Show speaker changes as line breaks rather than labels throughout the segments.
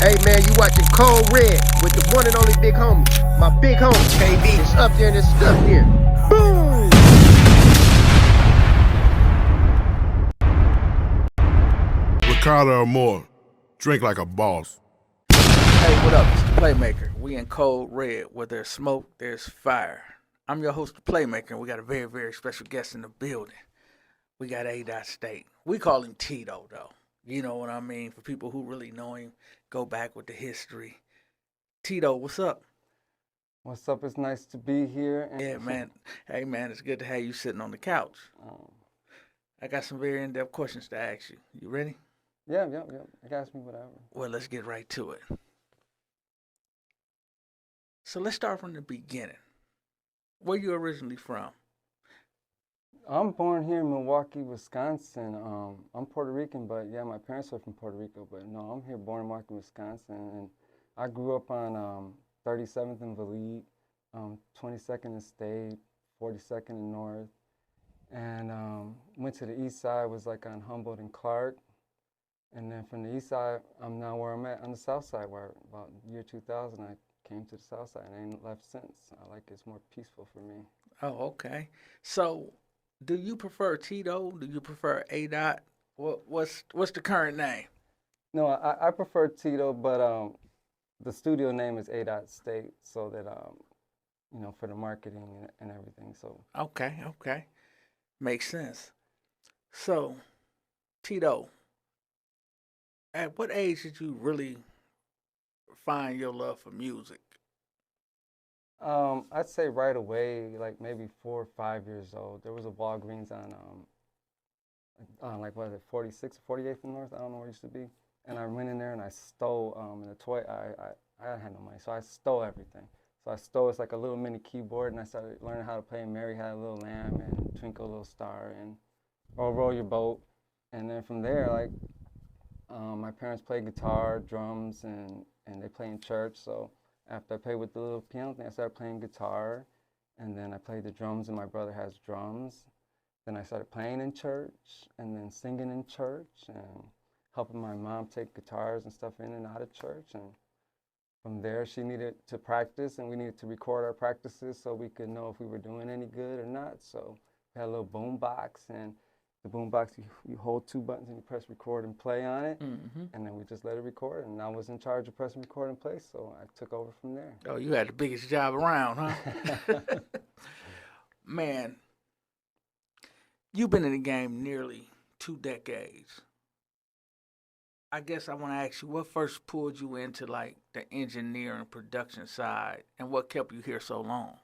Hey man, you watching Cold Red with the one and only big homie. My big homie, KD. It's up there and it's stuck there. Boom!
Ricardo or more. Drink like a boss.
Hey, what up? It's the Playmaker. We in Cold Red. Where there's smoke, there's fire. I'm your host, the Playmaker, and we got a very, very special guest in the building. We got A.Dot State. We call him Tito, though. You know what I mean? For people who really know him, go back with the history. Tito, what's up?
What's up? It's nice to be here.
Yeah, man. Hey, man, it's good to have you sitting on the couch. I got some very in-depth questions to ask you. You ready?
Yeah. You can ask me whatever.
Well, let's get right to it. So let's start from the beginning. Where you originally from?
I'm born here in Milwaukee, Wisconsin. I'm Puerto Rican, but yeah, my parents are from Puerto Rico. But no, I'm here born in Milwaukee, Wisconsin. And I grew up on 37th and Valide, 22nd and State, 42nd and North. And went to the east side, was like on Humboldt and Clark. And then from the east side, I'm now where I'm at on the south side, where about year 2000, I came to the south side and I ain't left since. I like it's more peaceful for me.
Oh, okay. So, do you prefer Tito? Do you prefer A.Dot? What's the current name?
No, I prefer Tito, but the studio name is A.Dot State, so that for the marketing and everything. So
Okay, makes sense. So, Tito, at what age did you really find your love for music?
I'd say right away, like maybe 4 or 5 years old. There was a Walgreens on like what is it, 46th, 48th and North. I don't know where it used to be. And I went in there and I stole in the toy. I had no money, so I stole everything. So I stole it's like a little mini keyboard, and I started learning how to play Mary Had a Little Lamb and Twinkle Little Star and Row Your Boat. And then from there, like my parents played guitar, drums, and they play in church. So after I played with the little piano thing, I started playing guitar, and then I played the drums, and my brother has drums. Then I started playing in church, and then singing in church, and helping my mom take guitars and stuff in and out of church. And from there, she needed to practice, and we needed to record our practices so we could know if we were doing any good or not. So we had a little boom box, and the boom box, you hold 2 buttons and you press record and play on it, and then we just let it record. And I was in charge of pressing record and play, so I took over from there.
Oh, you had the biggest job around, huh? Man, you've been in the game nearly 2 decades. I guess I want to ask you, what first pulled you into like the engineering production side, and what kept you here so long?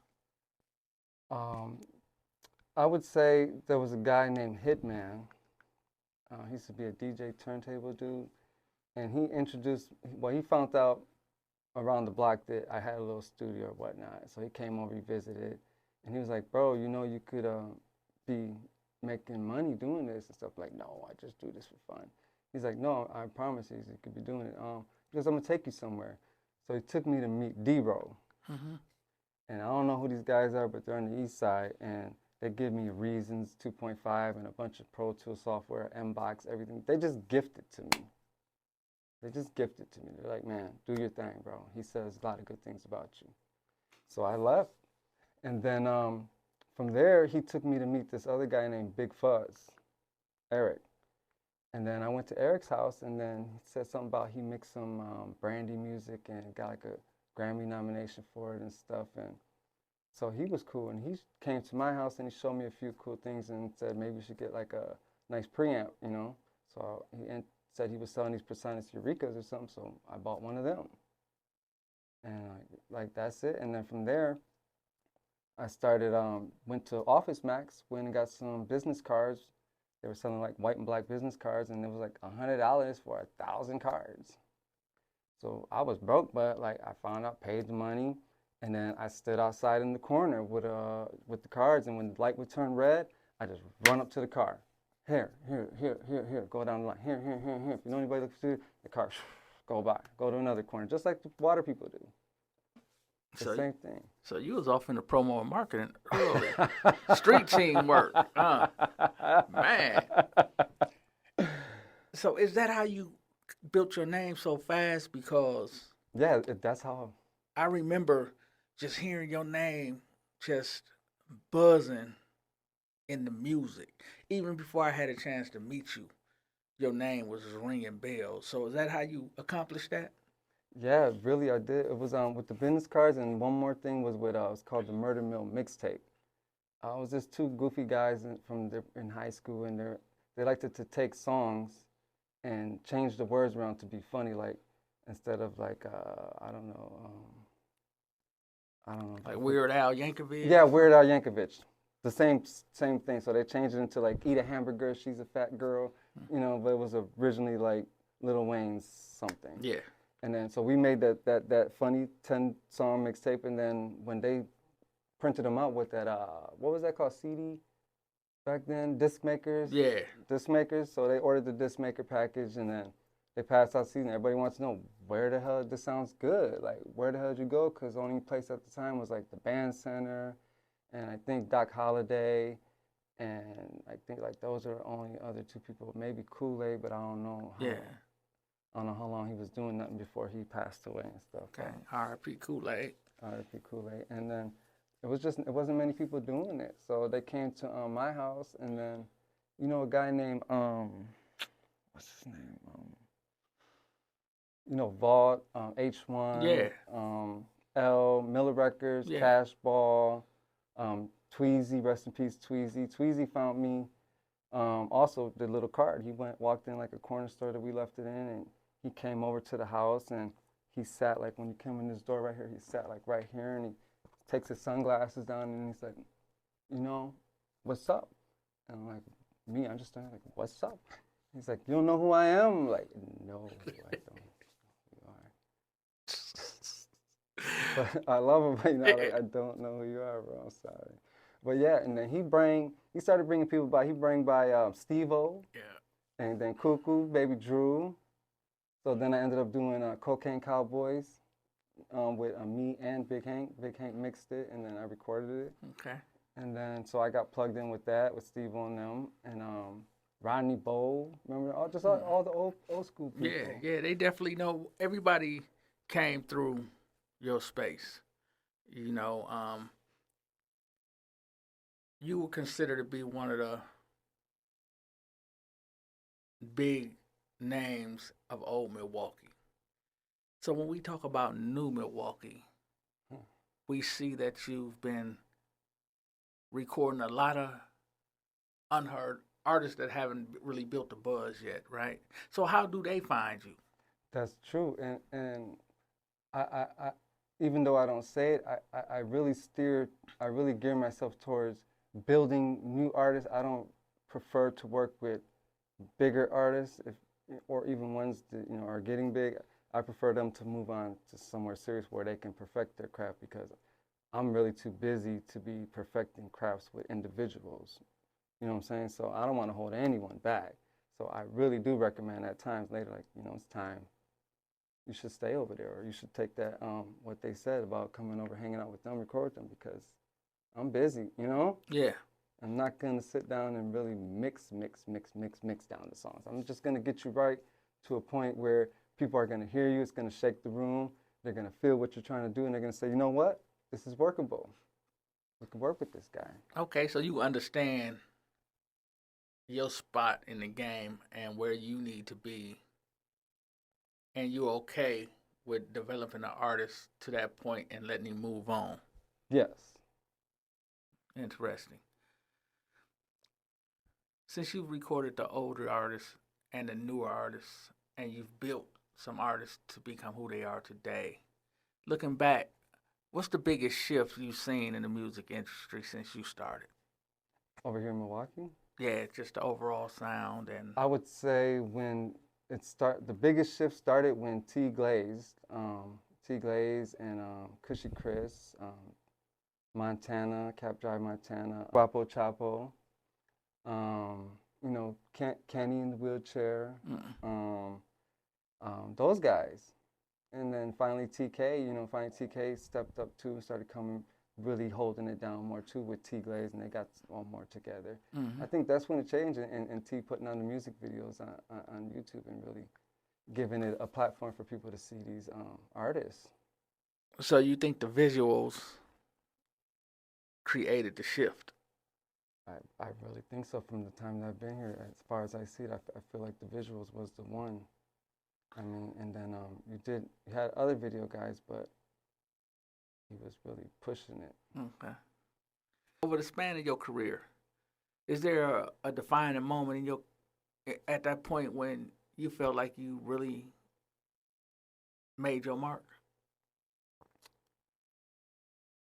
I would say there was a guy named Hitman. He used to be a DJ turntable dude, and he found out around the block that I had a little studio or whatnot. So he came over, he visited, and he was like, "Bro, you know you could be making money doing this and stuff." Like, no, I just do this for fun. He's like, "No, I promise you could be doing it. Because I'm gonna take you somewhere." So he took me to meet D-Roll. And I don't know who these guys are, but they're on the east side, and they give me Reasons 2.5 and a bunch of Pro Tools software, M-Box, everything. They just gift it to me. They're like, "Man, do your thing, bro." He says a lot of good things about you. So I left. And then from there, he took me to meet this other guy named Big Fuzz, Eric. And then I went to Eric's house, and then he said something about he mixed some Brandy music and got like a Grammy nomination for it and stuff. And so he was cool, and he came to my house and he showed me a few cool things and said maybe we should get like a nice preamp, you know. So he said he was selling these Personas Eureka's or something, so I bought one of them. And like that's it. And then from there, I started, went to Office Max, went and got some business cards. They were selling like white and black business cards, and it was like $100 for 1,000 cards. So I was broke, but like I found out, paid the money. And then I stood outside in the corner with the cards, and when the light would turn red, I just run up to the car. Here, go down the line. Here. If you know anybody looks to the car, go by. Go to another corner, just like the water people do. The same thing.
So you was off in the promo and marketing early. Street teamwork, huh? Man. So is that how you built your name so fast because
Yeah, that's how.
I remember just hearing your name just buzzing in the music. Even before I had a chance to meet you, your name was just ringing bells. So is that how you accomplished that?
Yeah, really, I did. It was with the business cards, and one more thing was with it was called the Murder Mill mixtape. I was just two goofy guys in high school, and they liked to take songs and change the words around to be funny, like instead of like I don't know.
Like Weird Al Yankovic?
Yeah, Weird Al Yankovic. The same thing. So they changed it into like eat a hamburger, she's a fat girl, you know, but it was originally like Lil Wayne's something.
Yeah.
And then so we made that funny 10-song mixtape, and then when they printed them out with that what was that called, CD back then, disc makers.
Yeah.
Disc makers. So they ordered the disc maker package, and then they passed out season. Everybody wants to know where the hell this sounds good. Like where the hell did you go? Because the only place at the time was like the Band Center, and I think Doc Holliday, and I think like those are the only other two people. Maybe Kool-Aid, but I don't know.
Yeah.
I don't know how long he was doing nothing before he passed away and stuff.
Okay. R.I.P. Kool-Aid.
R.I.P. Kool-Aid. And then it wasn't many people doing it. So they came to my house, and then, you know, a guy named, what's his name? You know, Vault, H1,
Yeah.
L, Miller Records,
Yeah.
Cash Ball, Tweezy, rest in peace, Tweezy. Tweezy found me, also the little card. He walked in like a corner store that we left it in, and he came over to the house, and he sat like, when you came in this door right here, he sat like right here, and he takes his sunglasses down, and he's like, you know, what's up? And I'm like, I'm just standing like, what's up? He's like, you don't know who I am? I'm like, no, I don't. But I love him, but you know, like, I don't know who you are, bro. I'm sorry. But yeah, and then he started bringing people by. He bring by Steve-O,
Yeah.
and then Cuckoo, Baby Drew. So then I ended up doing Cocaine Cowboys with me and Big Hank. Big Hank mixed it, and then I recorded it.
Okay.
And then so I got plugged in with that, with Steve-O and them, and Rodney Bowl. Remember, all the old school people.
Yeah, they definitely know. Everybody came through your space. You know, you were considered to be one of the big names of old Milwaukee. So when we talk about new Milwaukee, we see that you've been recording a lot of unheard artists that haven't really built the buzz yet, right? So how do they find you?
That's true, and I even though I don't say it, I really gear myself towards building new artists. I don't prefer to work with bigger artists, or even ones that, you know, are getting big. I prefer them to move on to somewhere serious where they can perfect their craft, because I'm really too busy to be perfecting crafts with individuals. You know what I'm saying? So I don't want to hold anyone back. So I really do recommend at times later, like, you know, it's time. You should stay over there, or you should take that, what they said about coming over, hanging out with them, record them, because I'm busy, you know?
Yeah.
I'm not going to sit down and really mix down the songs. I'm just going to get you right to a point where people are going to hear you. It's going to shake the room. They're going to feel what you're trying to do, and they're going to say, you know what? This is workable. We can work with this guy.
Okay, so you understand your spot in the game and where you need to be, and you're okay with developing an artist to that point and letting him move on.
Yes.
Interesting. Since you've recorded the older artists and the newer artists, and you've built some artists to become who they are today, looking back, what's the biggest shift you've seen in the music industry since you started?
Over here in Milwaukee?
Yeah, just the overall sound. And
I would say the biggest shift started when T Glaze and Cushy Chris, Montana, Cap Drive Montana, Guapo Chapo, you know, Kenny in the Wheelchair, those guys. And then finally TK stepped up too and started coming, really holding it down more too with T Glaze, and they got all more together. I think that's when it changed, and T putting on the music videos on YouTube and really giving it a platform for people to see these artists.
So you think the visuals created the shift?
I really think so. From the time that I've been here, as far as I see it, I feel like the visuals was the one. I mean, and then you had other video guys, but he was really pushing it.
Okay. Over the span of your career, is there a defining moment at that point when you felt like you really made your mark?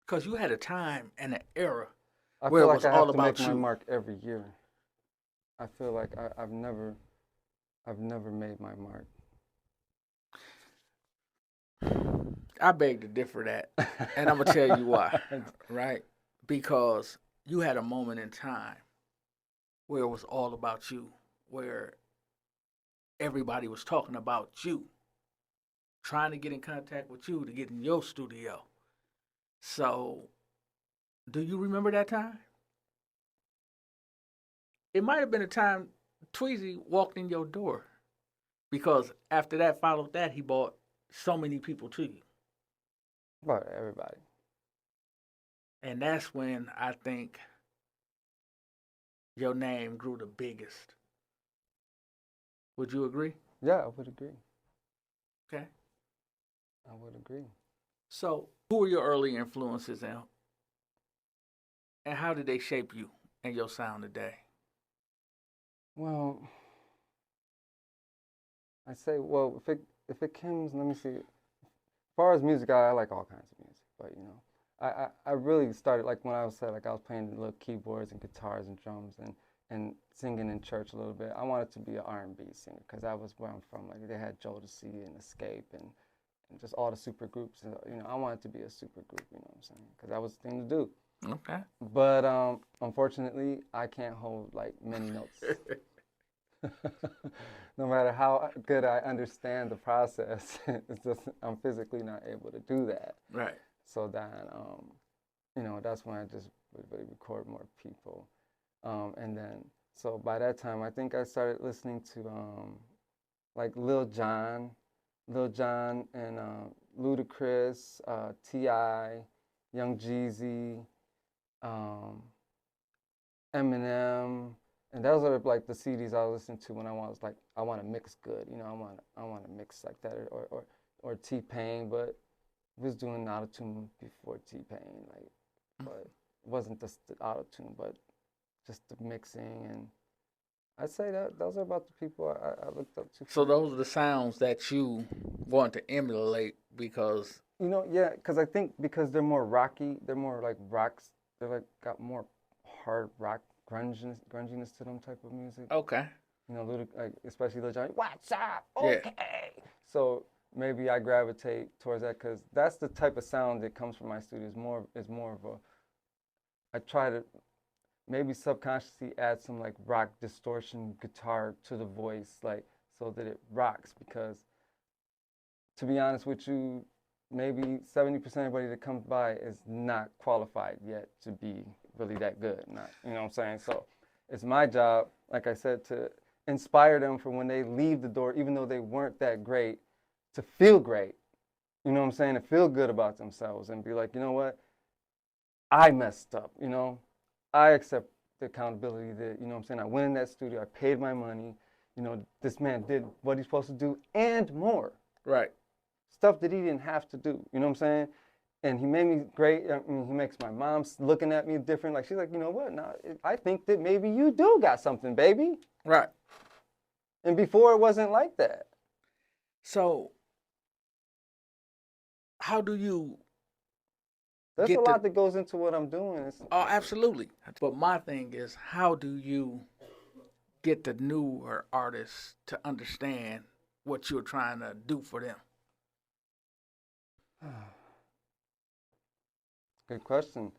Because you had a time and an era
I
where
feel
it
like
was
I
all
have to
about
make my
you.
mark every year. I feel like I've never made my mark.
I beg to differ that, and I'm gonna tell you why. Right? Because you had a moment in time where it was all about you, where everybody was talking about you, trying to get in contact with you to get in your studio. So, do you remember that time? It might have been a time Tweezy walked in your door, because after that followed that, he brought so many people to you.
About everybody.
And that's when I think your name grew the biggest. Would you agree?
Yeah, I would agree.
Okay.
I would agree.
So, who were your early influences, and how did they shape you and your sound today?
Well, I say, well, if it comes, let me see. As far as music, I like all kinds of music, but you know, I really started like when I was like I was playing little keyboards and guitars and drums and singing in church a little bit. I wanted to be an R&B singer because that was where I'm from. Like they had G.O.A.T and Escape and just all the super groups. And, you know, I wanted to be a super group. You know what I'm saying? Because that was the thing to do.
Okay.
But unfortunately, I can't hold like many notes. No matter how good I understand the process, it's just I'm physically not able to do that.
Right.
So then, you know, that's when I just would really record more people. And then, so by that time, I think I started listening to like Lil Jon and Ludacris, T.I., Young Jeezy, Eminem. And those are like the CDs I was listening to when I was like, I want to mix good, you know, I want to mix like that, or T-Pain, but was doing autotune before T-Pain, like, but it wasn't just the autotune, but just the mixing, and I'd say that those are about the people I looked up to.
So those are the sounds that you want to emulate because,
you know, yeah, because I think because they're more rocky, they're more like rocks, they're like got more hard rock grunginess to them type of music.
okay.
You know, like especially Lil Jon, what's up?
Yeah.
Okay. So maybe I gravitate towards that because that's the type of sound that comes from my studio. Is more of a. I try to maybe subconsciously add some like rock distortion guitar to the voice, like so that it rocks. Because to be honest with you, maybe 70% of everybody that comes by is not qualified yet to be really that good. Not, you know what I'm saying? So it's my job, like I said, to inspire them for when they leave the door, even though they weren't that great, to feel great. You know what I'm saying? To feel good about themselves and be like, you know what? I messed up, you know? I accept the accountability that, you know what I'm saying? I went in that studio, I paid my money, you know, this man did what he's supposed to do and more.
Right.
Stuff that he didn't have to do, you know what I'm saying? And he made me great. I mean, he makes my mom looking at me different. Like, she's like, you know what? Now, I think that maybe you do got something, baby.
Right.
And before it wasn't like that.
So, how do you
There's a lot that goes into what I'm doing.
Oh, absolutely. But my thing is, how do you get the newer artists to understand what you're trying to do for them?
Good question.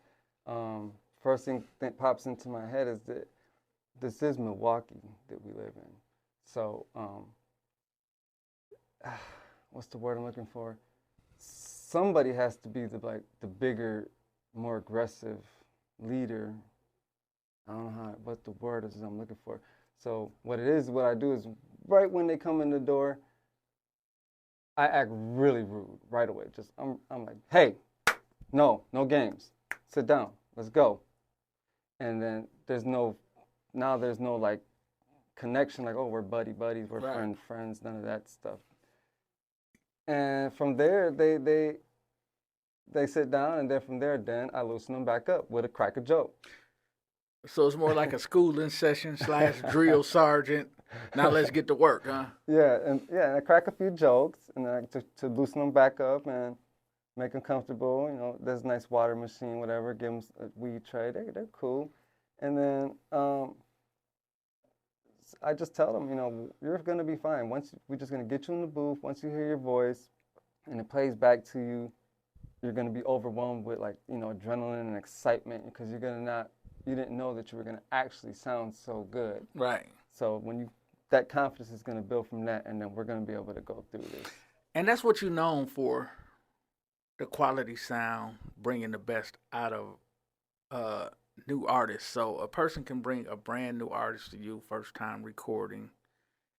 First thing that pops into my head is that this is Milwaukee that we live in. So, what's the word I'm looking for? Somebody has to be the bigger, more aggressive leader. I don't know what the word is I'm looking for. So what I do is right when they come in the door, I act really rude right away. Just I'm like, hey, no games. Sit down. Let's go. And then there's no like connection, like, oh, we're buddies, we're
Right.
friends, none of that stuff. And from there, they sit down, and then from there, then I loosen them back up with a crack a joke.
So it's more like a schooling session / drill sergeant. Now let's get to work, huh?
And I crack a few jokes, and then to loosen them back up and make them comfortable. You know, there's a nice water machine, whatever. Give them a weed tray. They're cool. And then I just tell them, you know, you're gonna be fine. We're just gonna get you in the booth. Once you hear your voice, and it plays back to you, you're gonna be overwhelmed with, like, you know, adrenaline and excitement, because you didn't know that you were gonna actually sound so good.
Right.
So that confidence is gonna build from that, and then we're gonna be able to go through this.
And that's what you're known for, the quality sound, bringing the best out of new artists. So a person can bring a brand new artist to you, first time recording,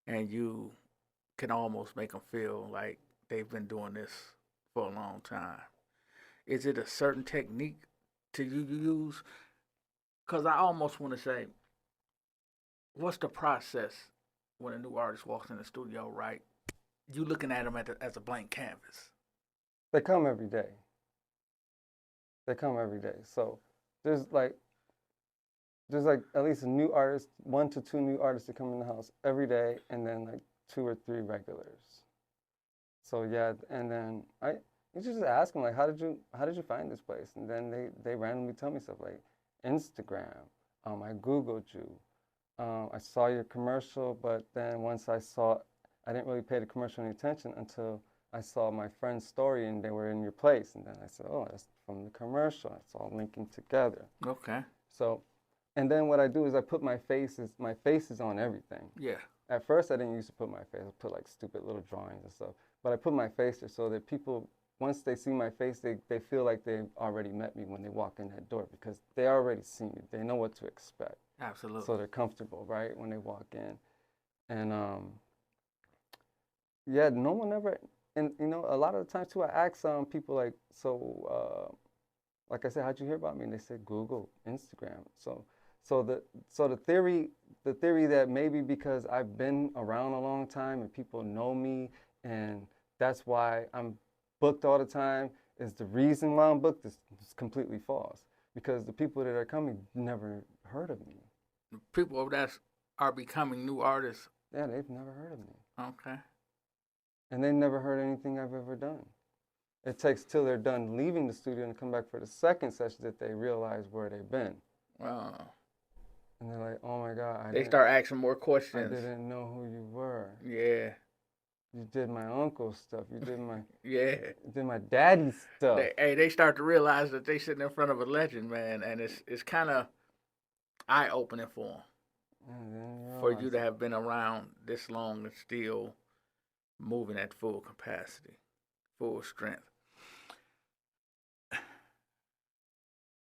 and you can almost make them feel like they've been doing this for a long time. Is it a certain technique to you use? Because I almost want to say, what's the process when a new artist walks in the studio, right? You looking at them as a blank canvas.
They come every day. So there's like at least a new artist, 1 to 2 new artists that come in the house every day, and then like 2 or 3 regulars. So yeah, and then you just ask them, like, how did you find this place? And then they randomly tell me stuff like Instagram. I Googled you. I saw your commercial, but then once I didn't really pay the commercial any attention until I saw my friend's story and they were in your place. And then I said, oh, that's from the commercial. It's all linking together.
Okay.
So, and then what I do is I put my faces on everything.
Yeah.
At first, I didn't used to put my face. I put like stupid little drawings and stuff. But I put my face there so that people, once they see my face, they feel like they've already met me when they walk in that door, because they already see me. They know what to expect.
Absolutely.
So they're comfortable, right, when they walk in. And yeah, no one ever, and you know, a lot of the times too, I ask people like, so like I said, how'd you hear about me? And they said Google, Instagram. So the theory that maybe because I've been around a long time and people know me, and that's why I'm booked all the time, is the reason why I'm booked is completely false. Because the people that are coming never heard of me.
People that are becoming new artists.
Yeah, they've never heard of me.
Okay.
And they never heard anything I've ever done. It takes till they're done leaving the studio and come back for the second session that they realize where they've been.
Wow.
And they're like, oh my God.
They start asking more questions.
I didn't know who you were.
Yeah.
You did my uncle's stuff. You did my
yeah.
You did my daddy's stuff.
They start to realize that they sitting in front of a legend, man, and it's kind of eye opening for them. For you to have been around this long and still moving at full capacity, full strength.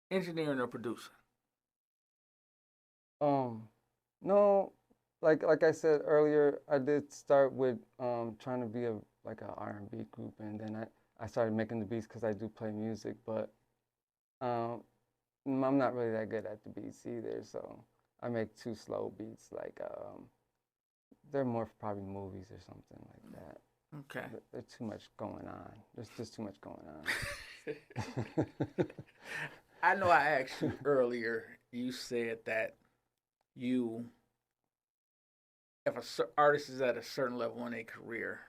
Engineering or producing?
No, like I said earlier, I did start with trying to be an R&B group, and then I started making the beats because I do play music, but I'm not really that good at the beats either, so I make 2 slow beats, like they're more for probably movies or something like that.
Okay.
There's too much going on. There's just too much going on.
I know I asked you earlier, you said that if an artist is at a certain level in their career,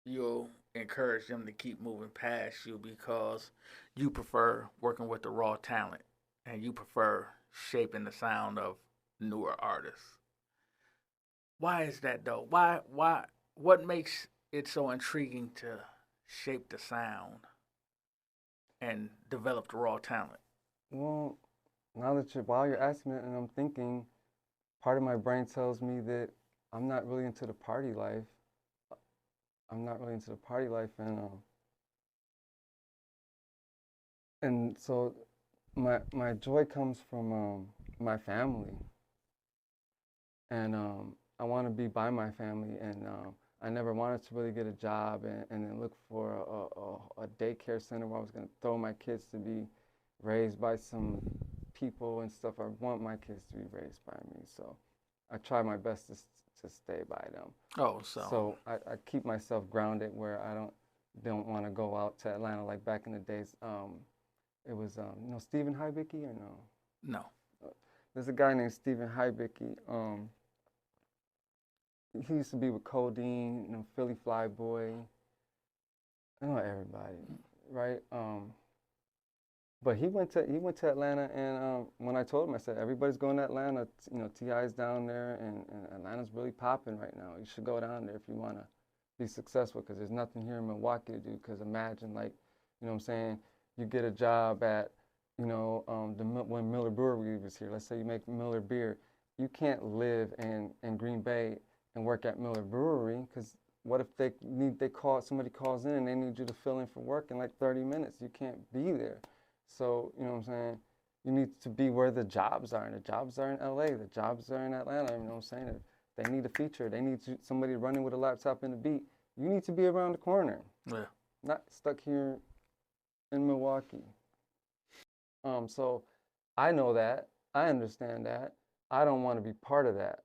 you'll encourage them to keep moving past you because you prefer working with the raw talent and you prefer shaping the sound of newer artists. Why is that though? What makes it so intriguing to shape the sound and develop the raw talent?
Well, while you're asking it and I'm thinking, part of my brain tells me that I'm not really into the party life. And so my joy comes from my family, and I want to be by my family, and I never wanted to really get a job and then look for a daycare center where I was going to throw my kids to be raised by some people and stuff. I want my kids to be raised by me. So I try my best to stay by them.
Oh,
So I keep myself grounded where I don't want to go out to Atlanta like back in the days. It was you know Stephen Hibicki or no?
no.
There's a guy named Stephen Hibicki. He used to be with Codeine, you know, Philly Flyboy. I know everybody, right? But he went to Atlanta, and when I told him, I said everybody's going to Atlanta. You know, T.I.'s down there, and Atlanta's really popping right now. You should go down there if you want to be successful, because there's nothing here in Milwaukee to do. Because imagine, like, you know what I'm saying, you get a job at, you know, when Miller Brewery was here. Let's say you make Miller beer. You can't live in Green Bay and work at Miller Brewery, because what if somebody calls in and they need you to fill in for work in like 30 minutes? You can't be there. So, you know what I'm saying, you need to be where the jobs are, and the jobs are in LA, the jobs are in Atlanta, you know what I'm saying? If they need a feature, they need somebody running with a laptop and a beat, you need to be around the corner.
Yeah.
Not stuck here in Milwaukee. So I know that, I understand that, I don't want to be part of that.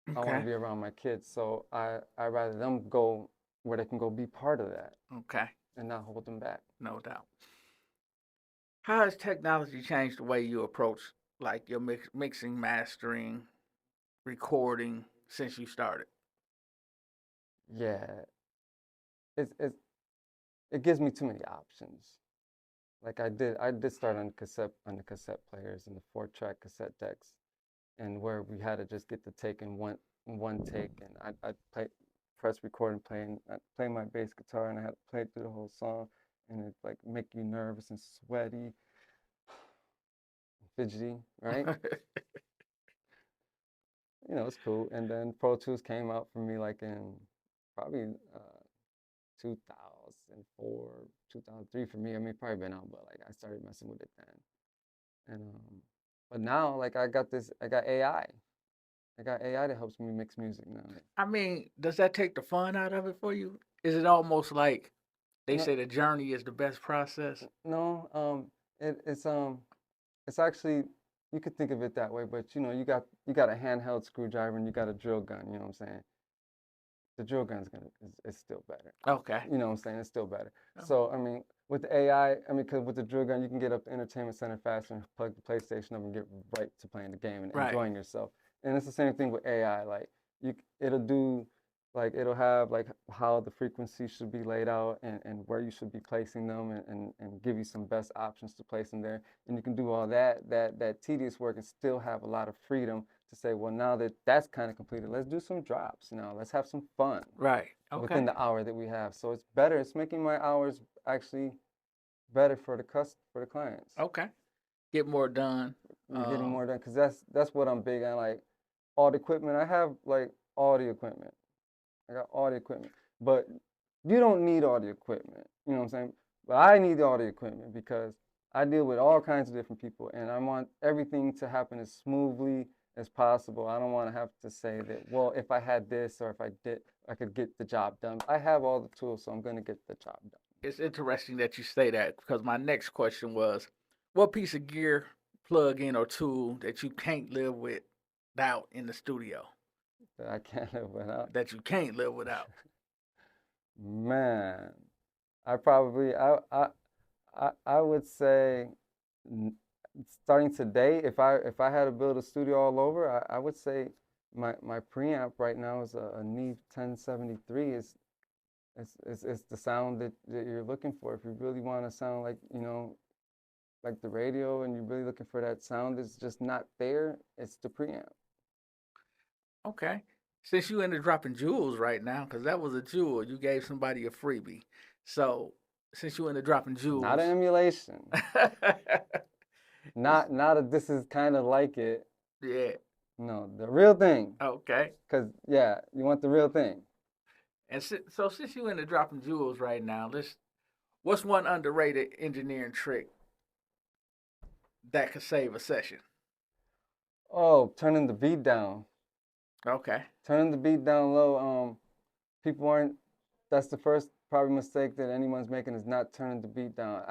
I want to be around my kids, so I rather them go where they can go be part of that.
Okay.
And not hold them back.
No doubt. How has technology changed the way you approach like your mixing, mastering, recording since you started?
Yeah, it gives me too many options. Like I did start on the cassette players and the 4-track cassette decks, and where we had to just get the take in one take, and I press record and play my bass guitar, and I had to play it through the whole song, and it like make you nervous and sweaty, fidgety, right? You know, it's cool. And then Pro Tools came out for me like in probably 2004, 2003 for me. I mean, probably been out, but like I started messing with it then. And but now like I got AI. I got AI that helps me mix music now.
I mean, does that take the fun out of it for you? Is it almost like they
No,
say the journey is the best process?
no, it's actually, you could think of it that way, but you know, you got a handheld screwdriver and you got a drill gun. You know what I'm saying? The drill gun's is still better.
Okay.
You know what I'm saying? It's still better.
Oh.
So I mean, with the AI, I mean, because with the drill gun, you can get up to Entertainment Center faster and plug the PlayStation up and get right to playing the game and
Right.
enjoying yourself. And it's the same thing with AI. Like it'll have like how the frequency should be laid out and where you should be placing them and give you some best options to place them there. And you can do all that tedious work and still have a lot of freedom to say, well, now that that's kind of completed, let's do some drops. You know, let's have some fun.
Right. Okay.
Within the hour that we have. So it's better. It's making my hours actually better for the clients.
Okay. Get more done.
Getting more done, because that's what I'm big on. Like all the equipment, I have like all the equipment. I got all the equipment, but you don't need all the equipment. You know what I'm saying? But I need all the equipment because I deal with all kinds of different people, and I want everything to happen as smoothly as possible. I don't want to have to say that, well, if I had this or if I did, I could get the job done. I have all the tools, so I'm going to get the job done.
It's interesting that you say that, because my next question was, what piece of gear, plug-in, or tool that you can't live without in the studio?
That I can't live without.
That you can't live without.
Man, I would say, starting today, if I had to build a studio all over, I would say my preamp right now is a Neve 1073. It's the sound that you're looking for. If you really want to sound like, you know, like the radio, and you're really looking for that sound that's just not there, it's the preamp.
Okay. Since you into dropping jewels right now, because that was a jewel, you gave somebody a freebie. So since you into dropping jewels,
Not an emulation. not a, this is kind of like it.
Yeah.
No, the real thing.
Okay.
Because yeah, you want the real thing.
And so since you into dropping jewels right now, what's one underrated engineering trick that could save a session?
Oh, turning the beat down.
Okay.
Turning the beat down low. people aren't. That's the first probably mistake that anyone's making is not turning the beat down.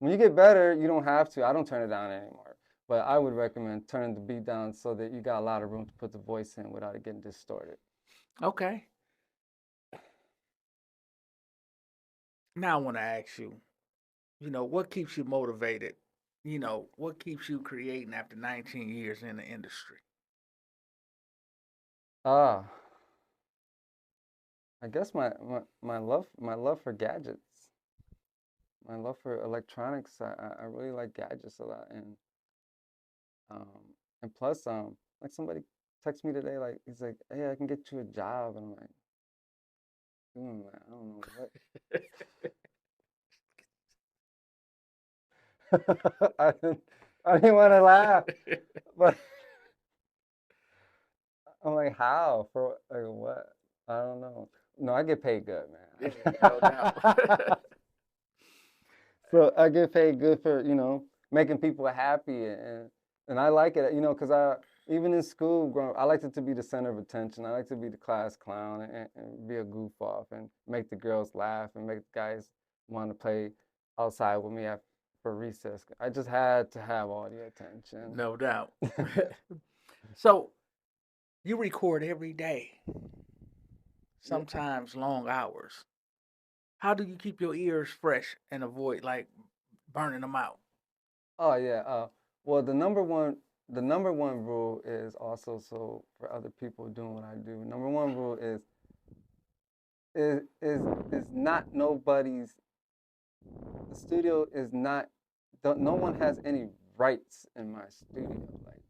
When you get better, you don't have to. I don't turn it down anymore. But I would recommend turning the beat down so that you got a lot of room to put the voice in without it getting distorted.
Okay. Now I want to ask you, what keeps you motivated? What keeps you creating after 19 years in the industry?
Ah, I guess my love for gadgets, my love for electronics. I really like gadgets a lot, um and plus like somebody texted me today, like he's like, hey, I can get you a job, and I'm like, doing that, I don't know what. I didn't want to laugh, but I'm like, how for like what? I don't know. No, I get paid good, man.
No doubt.
So I get paid good for, making people happy, and I like it, because even in school, I liked it to be the center of attention. I like to be the class clown and be a goof off and make the girls laugh and make the guys want to play outside with me for recess. I just had to have all the attention.
No doubt. So you record every day, sometimes long hours. How do you keep your ears fresh and avoid like burning them out?
Oh yeah. Well, the number one rule is also, so for other people doing what I do. Number one rule is not nobody's. The studio is not. No one has any rights in my studio. Like,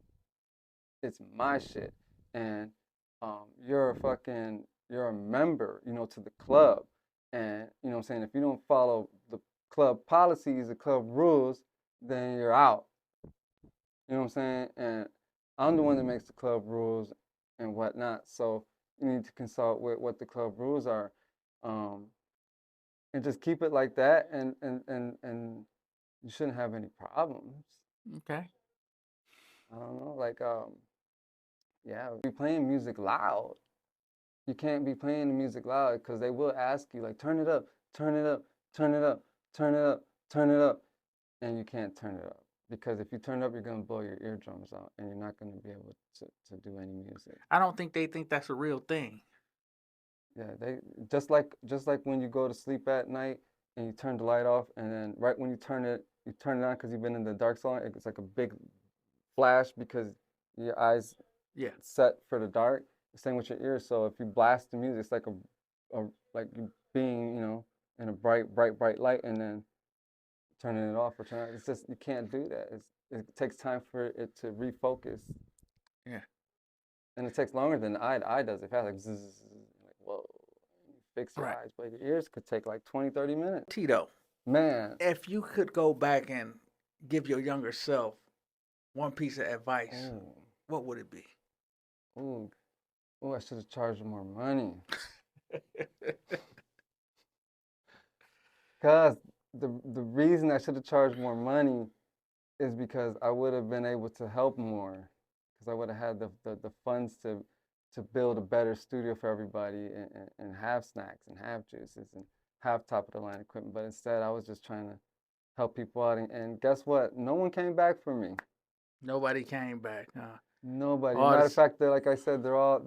it's my shit, and you're a member, to the club, and what I'm saying, if you don't follow the club policies, the club rules, then you're out. You know what I'm saying? And I'm the one that makes the club rules and whatnot. So you need to consult with what the club rules are, um, and just keep it like that, and you shouldn't have any problems.
Okay.
I don't know, like yeah, be playing music loud. You can't be playing the music loud because they will ask you like, turn it up, turn it up, turn it up, turn it up, turn it up, and you can't turn it up. Because if you turn it up, you're gonna blow your eardrums out, and you're not gonna be able to do any music.
I don't think they think that's a real thing.
Yeah, they just like when you go to sleep at night and you turn the light off, and then right when you turn it on because you've been in the dark so long, it's like a big flash because your eyes
Yeah.
set for the dark. Same with your ears. So if you blast the music, it's like like you being, in a bright light, and then turning it off or turning it. It's just you can't do that. It takes time for it to refocus.
Yeah.
And it takes longer than the eye does. It has like zzz, like whoa, you fix your
Right.
eyes, but your ears could take like 20, 30 minutes.
Tito,
Man,
if you could go back and give your younger self one piece of advice,
ooh,
what would it be?
ooh, ooh, I should have charged more money. Cause the reason I should have charged more money is because I would have been able to help more, because I would have had the funds to build a better studio for everybody, and have snacks and have juices and have top of the line equipment. But instead, I was just trying to help people out, and guess what? No one came back for me.
Nobody came back.
Nobody.
All
Matter of
this,
fact, like I said, they're all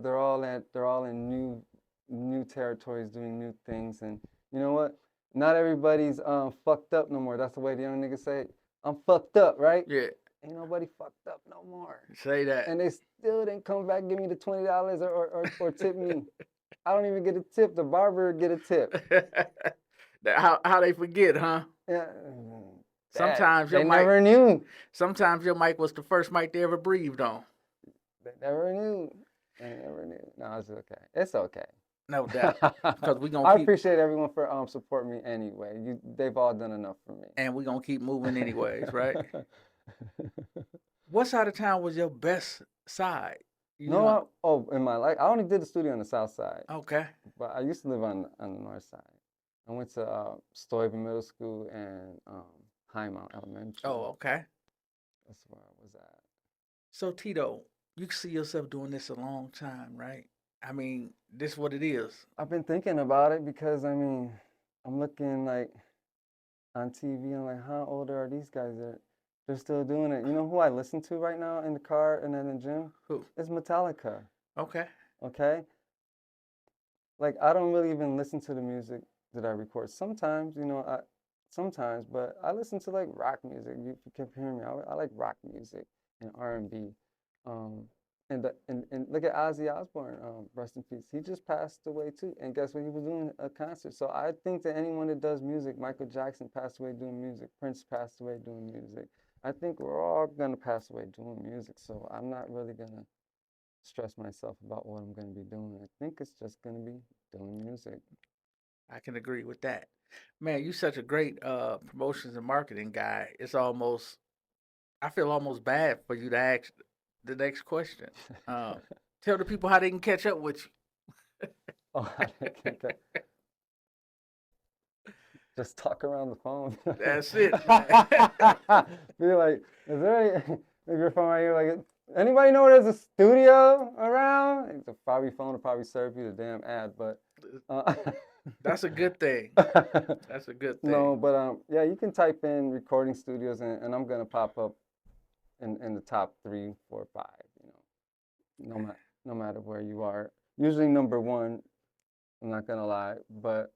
in new territories, doing new things, and you know what? Not everybody's fucked up no more. That's the way the young niggas say it. I'm fucked up, right?
yeah,
Ain't nobody fucked up no more.
say that.
And they still didn't come back, give me the $20 or tip me. I don't even get a tip. The barber get a tip.
How they forget, huh?
Yeah.
Sometimes your
They
mic,
never knew.
sometimes your mic was the first mic they ever breathed on.
They never knew. They never knew. No, it's okay. It's okay.
No doubt, because we gonna
I
keep
appreciate everyone for supporting me anyway. They've all done enough for me.
and we gonna keep moving anyways, right? What side of town was your best side?
In my life, I only did the studio on the south side,
Okay.
but I used to live on the north side. I went to Stuyvesant Middle School and Highmount Elementary.
Oh, okay.
That's where I was at.
So Tito, you see yourself doing this a long time, right? I mean, this is what it is.
I've been thinking about it because I mean, I'm looking like on TV. I'm like, how old are these guys that they're still doing it? You know who I listen to right now in the car and in the gym?
Who?
It's Metallica.
Okay.
Okay. Like I don't really even listen to the music that I record. Sometimes, you know, sometimes, but I listen to like rock music. You keep hearing me. I like rock music and R&B. And look at Ozzy Osbourne, rest in peace. He just passed away too. And guess what? He was doing a concert. So I think that anyone that does music, Michael Jackson passed away doing music. Prince passed away doing music. I think we're all gonna pass away doing music. So I'm not really gonna stress myself about what I'm gonna be doing. I think it's just gonna be doing music.
I can agree with that. Man, you're such a great promotions and marketing guy. It's almost, I feel almost bad for you to ask the next question. Tell the people how they can catch up with you.
Oh, I can't just talk around the phone.
That's it.
Be like, is there any, if your phone right here, like, anybody know there's a studio around? The probably phone will probably serve you the damn ad, but
that's a good thing. That's a good thing.
No, but yeah, you can type in recording studios, and I'm gonna pop up in the top 3, 4, 5. You know, no matter where you are. Usually number 1. I'm not gonna lie, but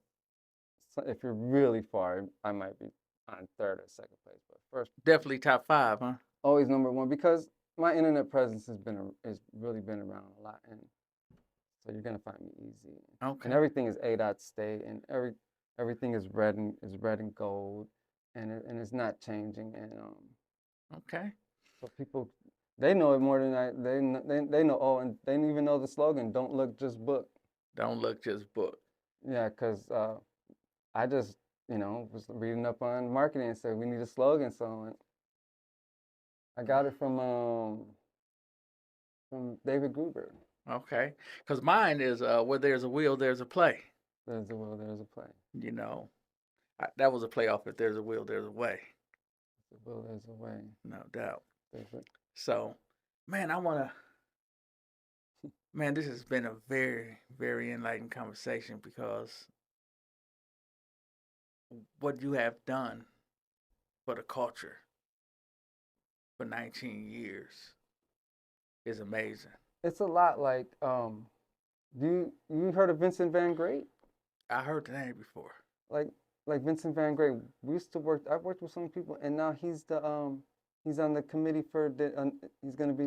if you're really far, I might be on 3rd or 2nd place. But first,
definitely top 5, huh?
Always number 1 because my internet presence has really been around a lot, and so you're gonna find me easy.
Okay.
And everything is A.Dot State, and everything is red and gold, and it's not changing. And
okay.
So people, they know it more than they know. Oh, and they didn't even know the slogan. Don't look, just book.
Don't look, just book.
Yeah, because I just, you know, was reading up on marketing and said we need a slogan, so I got it from David Gruber.
Okay, because mine is where there's a will, there's a play.
There's a will, there's a play.
You know, that was a play off. If there's a will, there's a way.
There's a will, there's a way.
No doubt.
There's a...
So, man, man, this has been a very, very enlightening conversation because what you have done for the culture for 19 years is amazing.
It's a lot like, you heard of Vincent Van Great?
I heard the name before.
Like Vincent Van Great, I've worked with some people, and now he's on the committee for he's going to be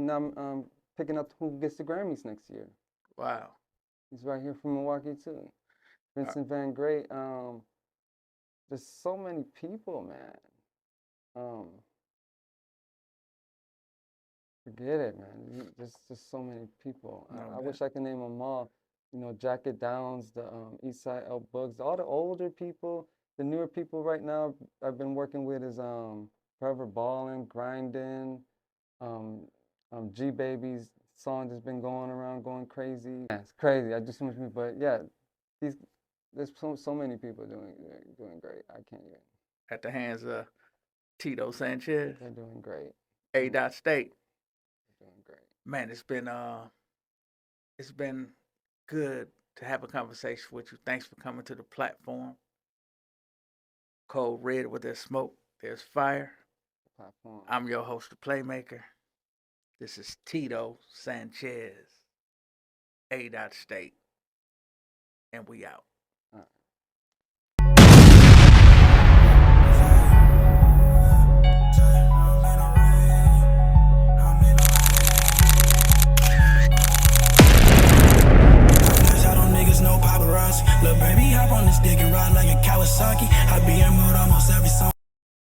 picking up who gets the Grammys next year.
Wow.
He's right here from Milwaukee too. Vincent Van Great. There's so many people, man. Forget it, man. There's just so many people. I wish I could name them all. You know, Jacket Downs, the Eastside L Bugs, all the older people. The newer people right now I've been working with is Forever Ballin', Grindin', G Baby's song that's been going around, going crazy. Yeah, it's crazy. I do so much music, but yeah, there's so many people doing great. I can't even.
At the hands of Tito Sanchez.
They're doing great.
A.Dot State.
They're doing great.
Man, it's been good to have a conversation with you. Thanks for coming to the platform. Code Red, where there's smoke, there's fire.
Platform.
I'm your host, the Playmaker. This is Tito Sanchez, A.Dot State, and we out.
No paparazzi. Lil' baby, hop on this dick and ride like a Kawasaki. I be in mood almost every song.